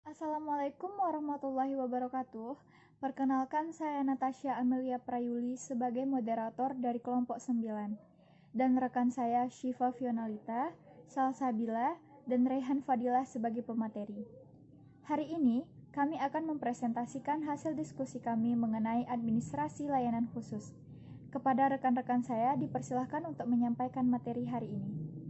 Assalamualaikum warahmatullahi wabarakatuh. Perkenalkan saya Natasha Amelia Prayuli sebagai moderator dari kelompok 9 dan rekan saya Syifa Fionalita, Salsabila, dan Rehan Fadilah sebagai pemateri. Hari ini kami akan mempresentasikan hasil diskusi kami mengenai administrasi layanan khusus. Kepada rekan-rekan saya dipersilahkan untuk menyampaikan materi hari ini.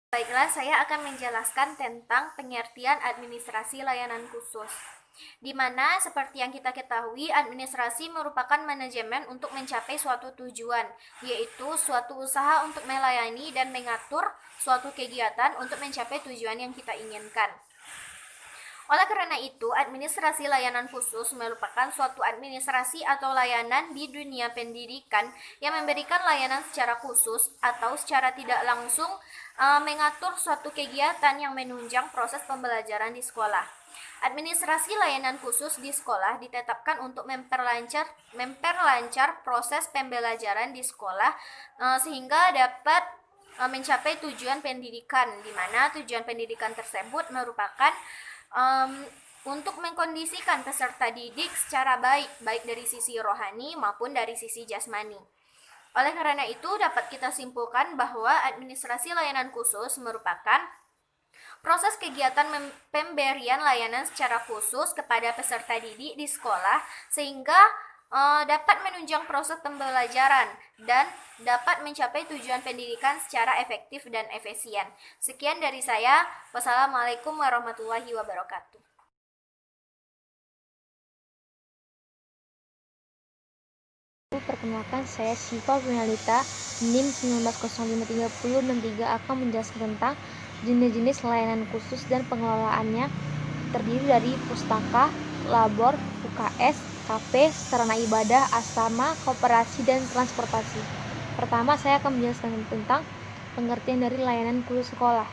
Baiklah, saya akan menjelaskan tentang pengertian administrasi layanan khusus. Di mana seperti yang kita ketahui, administrasi merupakan manajemen untuk mencapai suatu tujuan, yaitu suatu usaha untuk melayani dan mengatur suatu kegiatan untuk mencapai tujuan yang kita inginkan. Oleh karena itu, administrasi layanan khusus merupakan suatu administrasi atau layanan di dunia pendidikan yang memberikan layanan secara khusus atau secara tidak langsung mengatur suatu kegiatan yang menunjang proses pembelajaran di sekolah. Administrasi layanan khusus di sekolah ditetapkan untuk memperlancar proses pembelajaran di sekolah sehingga dapat mencapai tujuan pendidikan, di mana tujuan pendidikan tersebut merupakan untuk mengkondisikan peserta didik secara baik dari sisi rohani maupun dari sisi jasmani. Oleh karena itu, dapat kita simpulkan bahwa administrasi layanan khusus merupakan proses kegiatan pemberian layanan secara khusus kepada peserta didik di sekolah sehingga dapat menunjang proses pembelajaran dan dapat mencapai tujuan pendidikan secara efektif dan efisien. Sekian dari saya. Wassalamualaikum warahmatullahi wabarakatuh. Perkenalkan, saya Syifa Fionalita, NIM 19053063 akan menjelaskan tentang jenis-jenis layanan khusus dan pengelolaannya. Terdiri dari pustaka, labor, UKS, kafe, sarana ibadah, asrama, koperasi, dan transportasi. Pertama, saya akan menjelaskan tentang pengertian dari layanan khusus sekolah.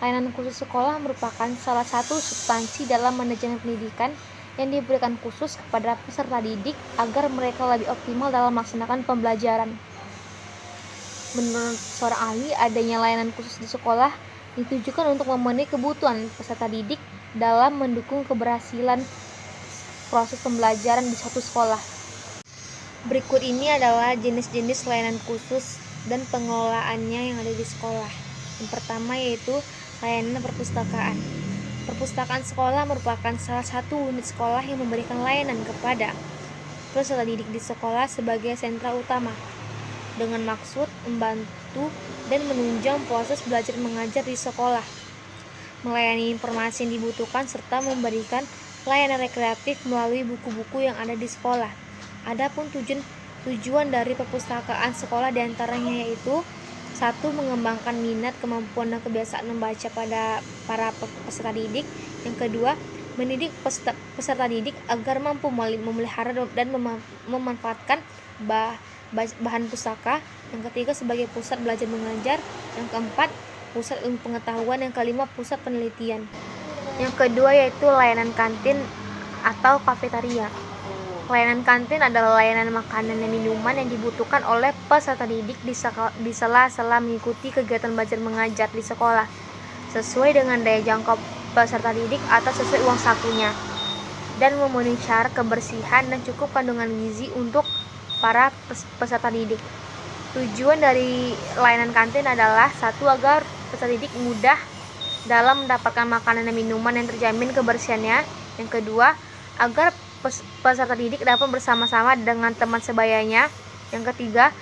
Layanan khusus sekolah merupakan salah satu substansi dalam manajemen pendidikan yang diberikan khusus kepada peserta didik agar mereka lebih optimal dalam melaksanakan pembelajaran. Menurut seorang ahli, adanya layanan khusus di sekolah ditujukan untuk memenuhi kebutuhan peserta didik dalam mendukung keberhasilan proses pembelajaran di suatu sekolah. Berikut ini adalah jenis-jenis layanan khusus dan pengelolaannya yang ada di sekolah. Yang pertama yaitu layanan perpustakaan. Perpustakaan sekolah merupakan salah satu unit sekolah yang memberikan layanan kepada peserta didik di sekolah sebagai sentra utama dengan maksud membantu dan menunjang proses belajar mengajar di sekolah, melayani informasi yang dibutuhkan serta memberikan layanan rekreatif melalui buku-buku yang ada di sekolah. Adapun tujuan dari perpustakaan sekolah diantaranya yaitu 1. Mengembangkan minat, kemampuan, dan kebiasaan membaca pada para peserta didik. Yang kedua, mendidik peserta didik agar mampu memelihara dan memanfaatkan bahan pustaka. Yang ketiga, sebagai pusat belajar mengajar. Yang keempat, pusat ilmu pengetahuan. Yang kelima, pusat penelitian. Yang kedua yaitu layanan kantin atau kafetaria. Layanan kantin adalah layanan makanan dan minuman yang dibutuhkan oleh peserta didik di sela-sela mengikuti kegiatan belajar mengajar di sekolah, sesuai dengan daya jangkau peserta didik atau sesuai uang sakunya, dan memenuhi syarat kebersihan dan cukup kandungan gizi untuk para peserta didik. Tujuan dari layanan kantin adalah 1. Agar peserta didik mudah dalam mendapatkan makanan dan minuman yang terjamin kebersihannya. Yang kedua, agar peserta didik dapat bersama-sama dengan teman sebayanya. Yang ketiga,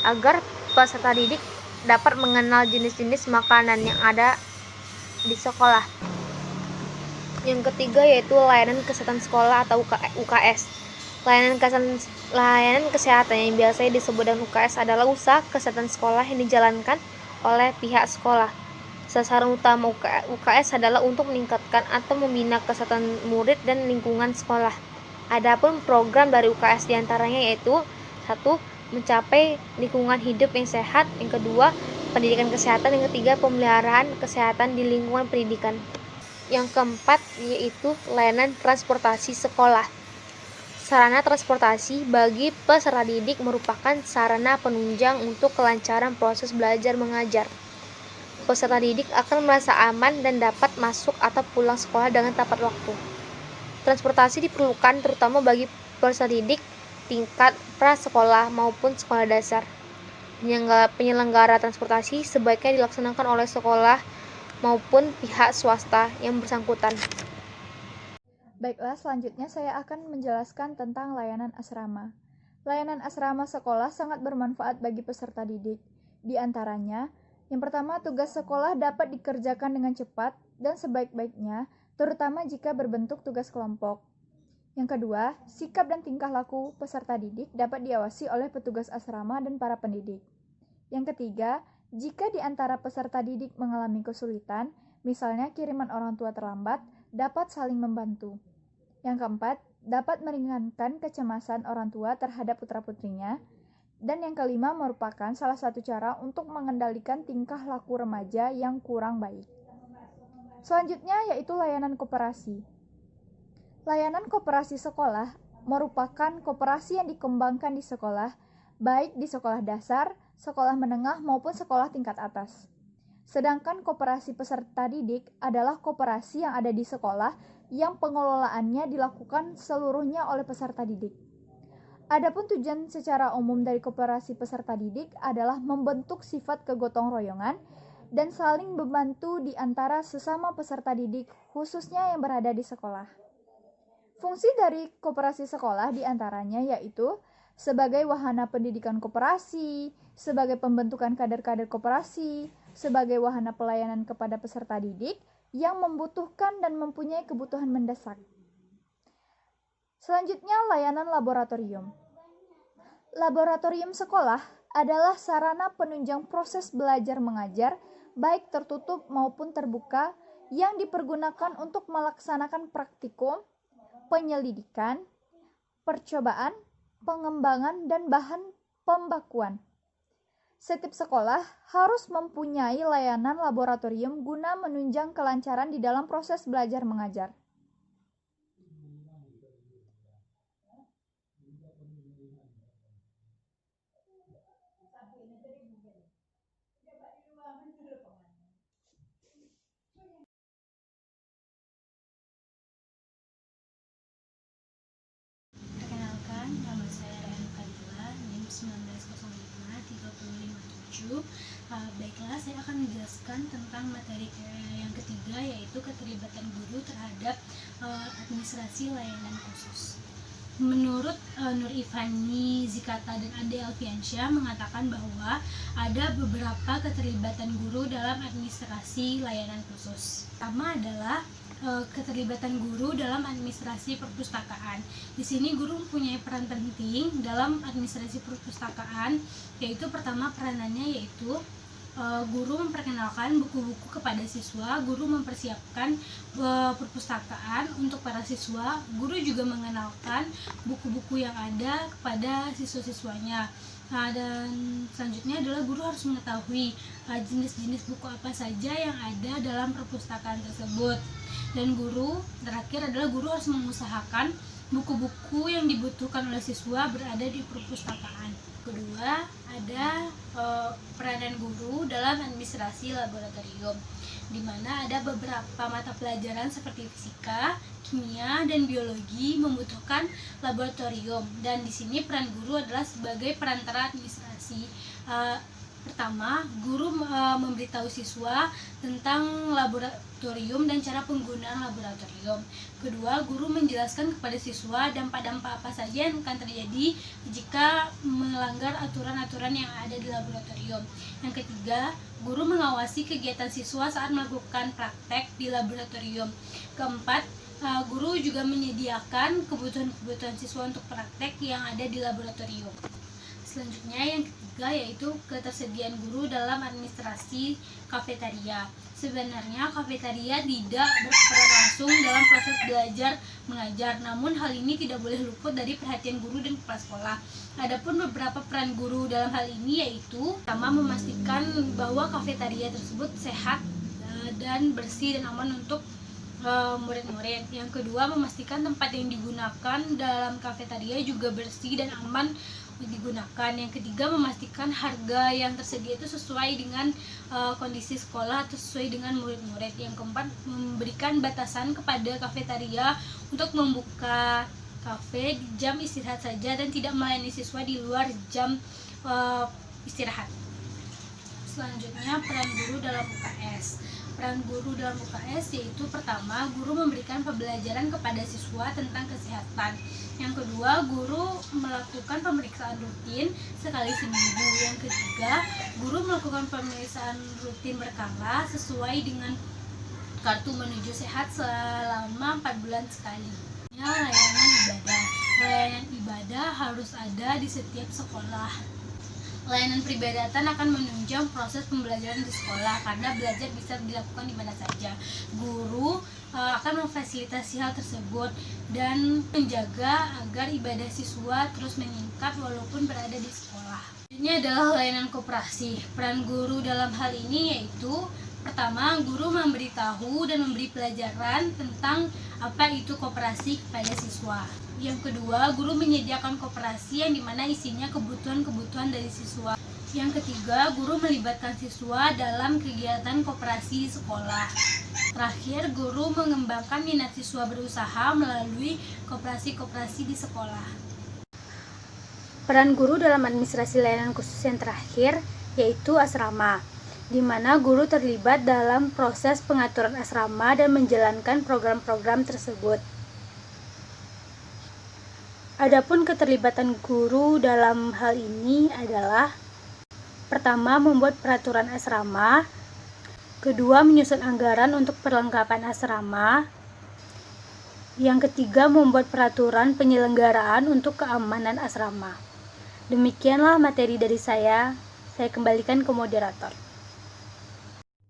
agar peserta didik dapat mengenal jenis-jenis makanan yang ada di sekolah. Yang ketiga yaitu layanan kesehatan sekolah atau UKS. Layanan kesehatan yang biasanya disebut dengan UKS adalah usaha kesehatan sekolah yang dijalankan oleh pihak sekolah. Sasaran utama UKS adalah untuk meningkatkan atau membina kesehatan murid dan lingkungan sekolah. Adapun program dari UKS diantaranya yaitu 1. Mencapai lingkungan hidup yang sehat. Yang kedua, pendidikan kesehatan. Yang ketiga, pemeliharaan kesehatan di lingkungan pendidikan. Yang keempat yaitu layanan transportasi sekolah. Sarana transportasi bagi peserta didik merupakan sarana penunjang untuk kelancaran proses belajar mengajar. Peserta didik akan merasa aman dan dapat masuk atau pulang sekolah dengan tepat waktu. Transportasi diperlukan terutama bagi peserta didik tingkat prasekolah maupun sekolah dasar. Penyelenggara transportasi sebaiknya dilaksanakan oleh sekolah maupun pihak swasta yang bersangkutan. Baiklah, selanjutnya saya akan menjelaskan tentang layanan asrama. Layanan asrama sekolah sangat bermanfaat bagi peserta didik. Di antaranya, yang pertama, tugas sekolah dapat dikerjakan dengan cepat dan sebaik-baiknya, terutama jika berbentuk tugas kelompok. Yang kedua, sikap dan tingkah laku peserta didik dapat diawasi oleh petugas asrama dan para pendidik. Yang ketiga, jika di antara peserta didik mengalami kesulitan, misalnya kiriman orang tua terlambat, dapat saling membantu. Yang keempat, dapat meringankan kecemasan orang tua terhadap putra-putrinya. Dan yang kelima merupakan salah satu cara untuk mengendalikan tingkah laku remaja yang kurang baik. Selanjutnya yaitu layanan koperasi. Layanan koperasi sekolah merupakan koperasi yang dikembangkan di sekolah, baik di sekolah dasar, sekolah menengah maupun sekolah tingkat atas. Sedangkan koperasi peserta didik adalah koperasi yang ada di sekolah yang pengelolaannya dilakukan seluruhnya oleh peserta didik. Adapun tujuan secara umum dari koperasi peserta didik adalah membentuk sifat kegotong royongan dan saling membantu di antara sesama peserta didik, khususnya yang berada di sekolah. Fungsi dari koperasi sekolah diantaranya yaitu sebagai wahana pendidikan koperasi, sebagai pembentukan kader-kader koperasi, sebagai wahana pelayanan kepada peserta didik yang membutuhkan dan mempunyai kebutuhan mendesak. Selanjutnya, layanan laboratorium. Laboratorium sekolah adalah sarana penunjang proses belajar mengajar, baik tertutup maupun terbuka, yang dipergunakan untuk melaksanakan praktikum, penyelidikan, percobaan, pengembangan, dan bahan pembakuan. Setiap sekolah harus mempunyai layanan laboratorium guna menunjang kelancaran di dalam proses belajar mengajar. Perkenalkan, nama saya Rayhan Fadila, NIM 19053557. Baiklah, saya akan menjelaskan tentang materi yang ketiga, yaitu keterlibatan guru terhadap administrasi layanan khusus. Menurut Nur Ifani Zikata dan Ade Alfiansyah mengatakan bahwa ada beberapa keterlibatan guru dalam administrasi layanan khusus. Pertama adalah keterlibatan guru dalam administrasi perpustakaan. Di sini guru mempunyai peran penting dalam administrasi perpustakaan, yaitu pertama peranannya yaitu guru memperkenalkan buku-buku kepada siswa, guru mempersiapkan perpustakaan untuk para siswa, guru juga mengenalkan buku-buku yang ada kepada siswa-siswanya. Dan selanjutnya adalah guru harus mengetahui jenis-jenis buku apa saja yang ada dalam perpustakaan tersebut. Dan guru terakhir adalah guru harus mengusahakan buku-buku yang dibutuhkan oleh siswa berada di perpustakaan. Kedua, ada peranan guru dalam administrasi laboratorium, di mana ada beberapa mata pelajaran seperti fisika, kimia, dan biologi membutuhkan laboratorium. Dan di sini peran guru adalah sebagai perantara administrasi. Pertama, guru memberitahu siswa tentang laboratorium dan cara penggunaan laboratorium. Kedua, guru menjelaskan kepada siswa dampak-dampak apa saja yang akan terjadi jika melanggar aturan-aturan yang ada di laboratorium. Yang ketiga, guru mengawasi kegiatan siswa saat melakukan praktek di laboratorium. Keempat, guru juga menyediakan kebutuhan-kebutuhan siswa untuk praktek yang ada di laboratorium. Selanjutnya yang ketiga yaitu ketersediaan guru dalam administrasi kafetaria. Sebenarnya kafetaria tidak berperan langsung dalam proses belajar mengajar, namun hal ini tidak boleh luput dari perhatian guru dan kepala sekolah. Adapun beberapa peran guru dalam hal ini yaitu pertama, memastikan bahwa kafetaria tersebut sehat dan bersih dan aman untuk murid-murid. Yang kedua, memastikan tempat yang digunakan dalam kafetaria juga bersih dan aman digunakan. Yang ketiga, memastikan harga yang tersedia itu sesuai dengan kondisi sekolah atau sesuai dengan murid-murid. Yang keempat, memberikan batasan kepada kafetaria untuk membuka kafe di jam istirahat saja dan tidak melayani siswa di luar jam istirahat. Selanjutnya, peran guru dalam UKS. Peran guru dalam UKS yaitu pertama, guru memberikan pembelajaran kepada siswa tentang kesehatan. Yang kedua, guru melakukan pemeriksaan rutin sekali seminggu. Yang ketiga, guru melakukan pemeriksaan rutin berkala sesuai dengan kartu menuju sehat selama 4 bulan sekali. Layanan ibadah. Layanan ibadah harus ada di setiap sekolah. Layanan peribadatan akan menunjang proses pembelajaran di sekolah karena belajar bisa dilakukan di mana saja. Guru akan memfasilitasi hal tersebut dan menjaga agar ibadah siswa terus meningkat walaupun berada di sekolah. Ini adalah layanan koperasi. Peran guru dalam hal ini yaitu pertama, guru memberitahu dan memberi pelajaran tentang apa itu koperasi kepada siswa. Yang kedua, guru menyediakan koperasi yang dimana isinya kebutuhan-kebutuhan dari siswa. Yang ketiga, guru melibatkan siswa dalam kegiatan koperasi di sekolah. Terakhir, guru mengembangkan minat siswa berusaha melalui koperasi-koperasi di sekolah. Peran guru dalam administrasi layanan khusus yang terakhir yaitu asrama, di mana guru terlibat dalam proses pengaturan asrama dan menjalankan program-program tersebut. Adapun keterlibatan guru dalam hal ini adalah pertama, membuat peraturan asrama, kedua, menyusun anggaran untuk perlengkapan asrama, yang ketiga, membuat peraturan penyelenggaraan untuk keamanan asrama. Demikianlah materi dari saya kembalikan ke moderator.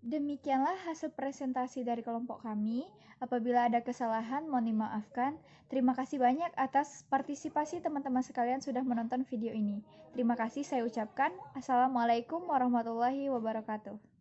Demikianlah hasil presentasi dari kelompok kami. Apabila ada kesalahan, mohon dimaafkan. Terima kasih banyak atas partisipasi teman-teman sekalian sudah menonton video ini. Terima kasih saya ucapkan. Assalamualaikum warahmatullahi wabarakatuh.